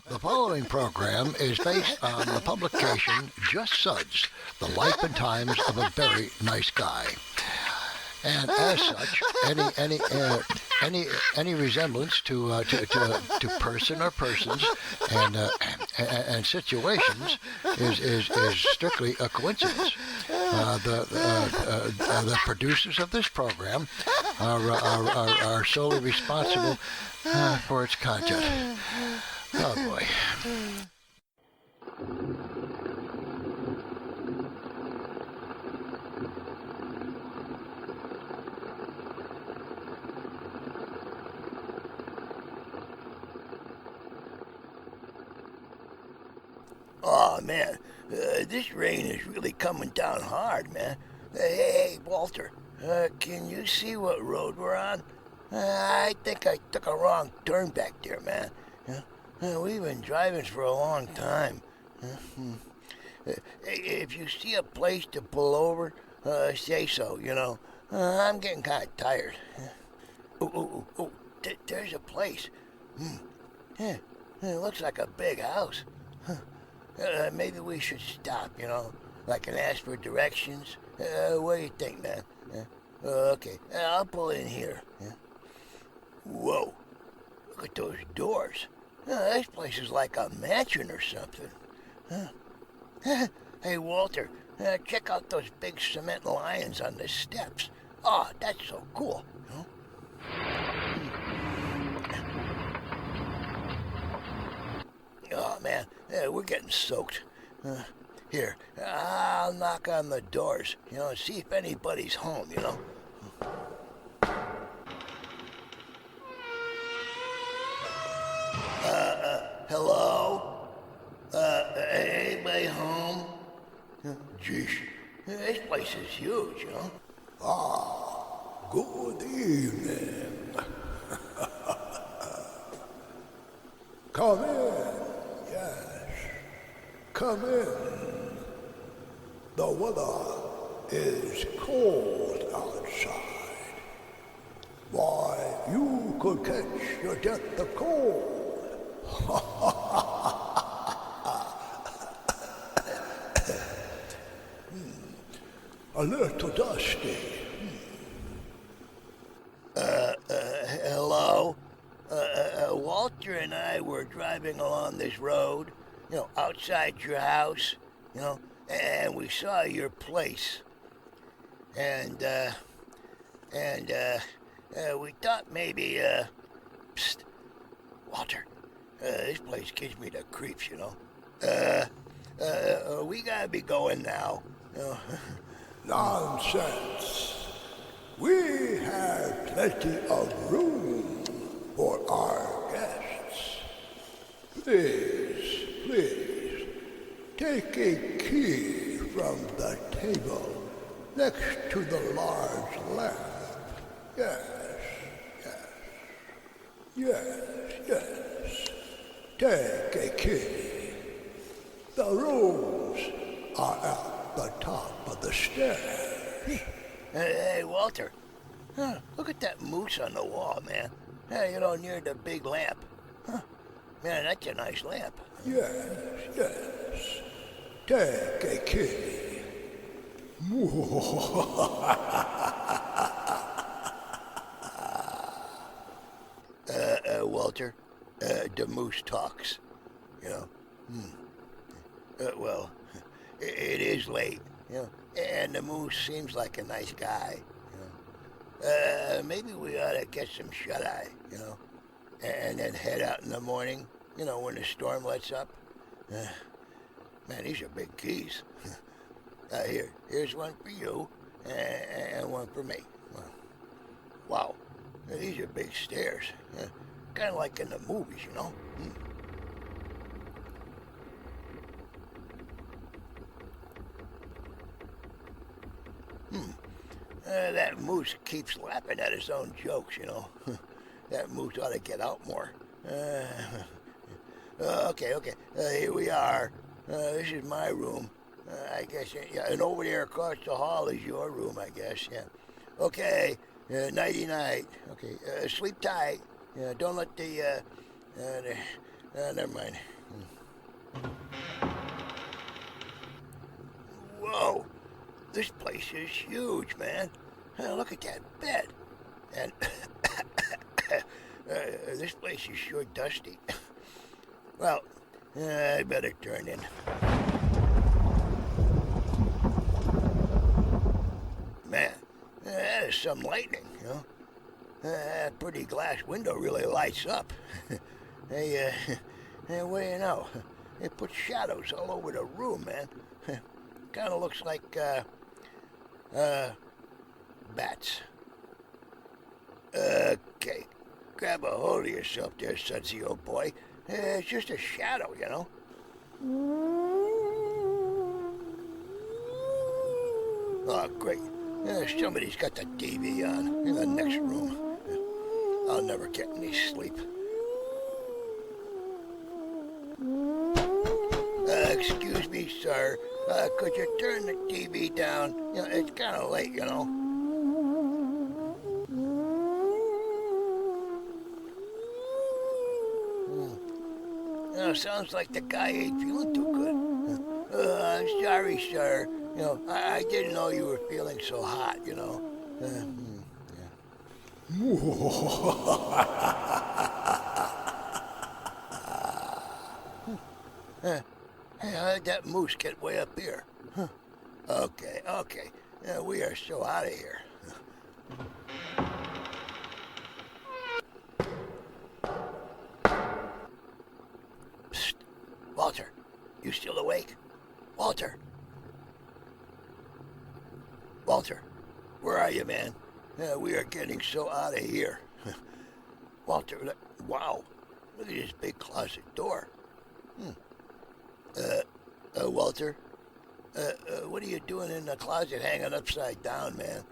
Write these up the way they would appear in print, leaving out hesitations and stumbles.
The following program is based on the publication Just Suds, the life and times of a very nice guy. And as such, any resemblance to person or persons and situations is strictly a coincidence. The producers of this program are solely responsible for its content. Oh boy. Oh man, this rain is really coming down hard, man. Hey, Walter, can you see what road we're on? I think I took a wrong turn back there, man. We've been driving for a long time. If you see a place to pull over, say so, I'm getting kind of tired. There's a place. Yeah, it looks like a big house. Maybe we should stop, like and ask for directions. What do you think, man? Okay, I'll pull in here. Whoa, look at those doors. This place is like a mansion or something. Hey, Walter, check out those big cement lions on the steps. Oh, that's so cool. Oh, man, we're getting soaked. Here, I'll knock on the doors, and see if anybody's home, Hello? Anybody home? Geez, this place is huge, Good evening. Come in, yes. Come in. The weather is cold outside. Why, you could catch your death of cold. A little dusty. Hello? Walter and I were driving along this road, outside your house, and we saw your place. And we thought maybe, psst, Walter, this place gives me the creeps, we gotta be going now. Nonsense. We have plenty of room for our guests. Please, take a key from the table next to the large lamp. Yes. Take a key. The rooms are at the top of the stairs. Hey, Walter, look at that moose on the wall, man. Near the big lamp. Man, that's a nice lamp. Yes. Take a key. Walter, the moose talks, well, it is late, and the moose seems like a nice guy, maybe we ought to get some shut-eye, and then head out in the morning, when the storm lets up. Man, these are big keys. Here's one for you, and one for me. Wow, these are big stairs, kind of like in the movies, That moose keeps laughing at his own jokes, That moose ought to get out more. Okay. Here we are. This is my room. I guess, yeah, and over there across the hall is your room, I guess, yeah. Okay, nighty-night. Okay, sleep tight. Don't let never mind. Whoa, this place is huge, man. Look at that bed. And this place is sure dusty. Well, I better turn in. Man, that is some lightning, you know. That pretty glass window really lights up. Hey, what do you know? It puts shadows all over the room, man. Kind of looks like, bats. Okay, grab a hold of yourself there, sudsy old boy. It's just a shadow, you know. Oh, great. Somebody's got the TV on in the next room. I'll never get any sleep. Excuse me, sir. Could you turn the TV down? You know, it's kind of late, you know. Sounds like the guy ain't feeling too good. I'm sorry, sir. You know, I didn't know you were feeling so hot, you know. Hey, how did that moose get way up here? Huh. Okay. We are so out of here. Psst. Walter, you still awake? Walter, where are you, man? We are getting so out of here. Walter, wow, look at this big closet door. Walter, what are you doing in the closet hanging upside down, man?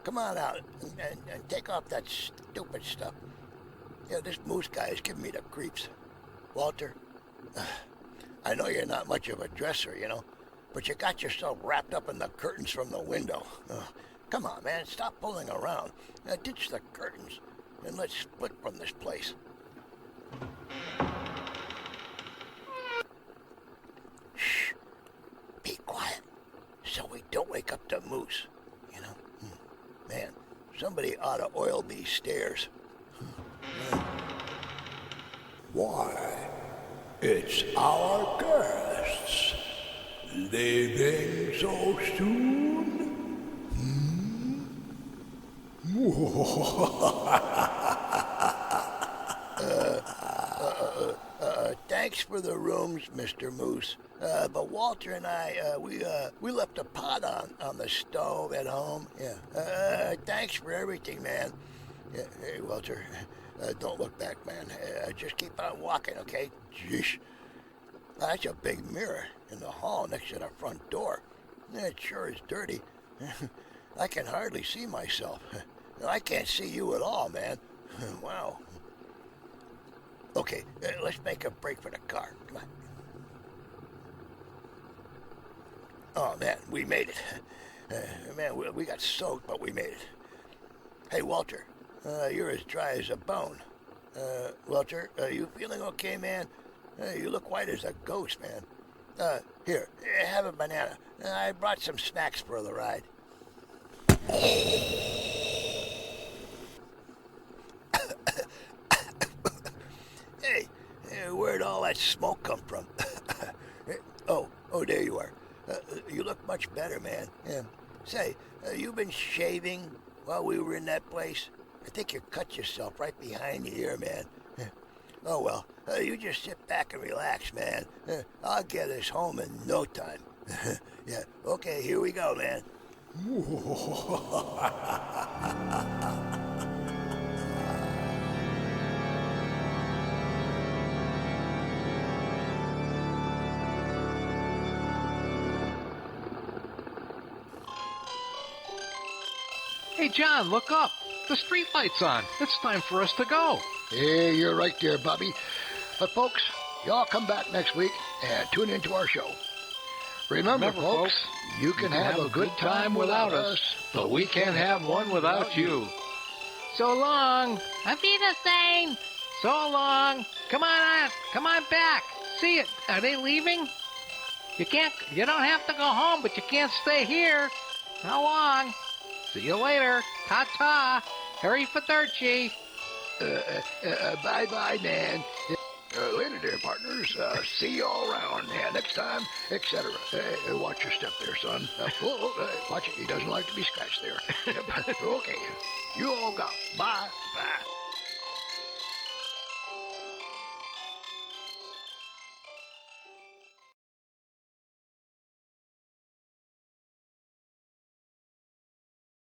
Come on out and take off that stupid stuff. Yeah, this moose guy is giving me the creeps. Walter, I know you're not much of a dresser, you know, but you got yourself wrapped up in the curtains from the window. Come on, man, stop pulling around. Ditch the curtains and let's split from this place. Shh. Be quiet so we don't wake up the moose, you know. Man, somebody ought to oil these stairs. Why, it's our guests. Leaving so soon? Thanks for the rooms, Mr. Moose. But Walter and I, we left a pot on the stove at home. Yeah. Thanks for everything, man. Yeah, hey, Walter, don't look back, man. Just keep on walking, okay? Jeez. That's a big mirror in the hall next to the front door. It sure is dirty. I can hardly see myself. I can't see you at all, man. Wow. Okay, let's make a break for the car. Come on. Oh, man, we made it. Man, we got soaked, but we made it. Hey, Walter, you're as dry as a bone. Walter, you feeling okay, man? You look white as a ghost, man. Here, have a banana. I brought some snacks for the ride. Hey, where'd all that smoke come from? Oh, there you are. You look much better, man. Say, you been shaving while we were in that place? I think you cut yourself right behind the ear, man. Oh, well, you just sit back and relax, man. I'll get us home in no time. Yeah, okay, here we go, man. Hey, John, look up. The street light's on. It's time for us to go. Hey, you're right there, Bobby. But folks, y'all come back next week and tune into our show. Remember, folks, you can have a good time without us, but we can't have one without you. So long. Auf Wiedersehen. So long. Come on back. See it. Are they leaving? You don't have to go home, but you can't stay here. How long? See you later. Ta-ta. Harry Federci. Bye-bye, man. Later there, partners. See you all around. Yeah, next time, etc. Watch your step there, son. Watch it. He doesn't like to be scratched there. Okay. You all go. Bye. Bye.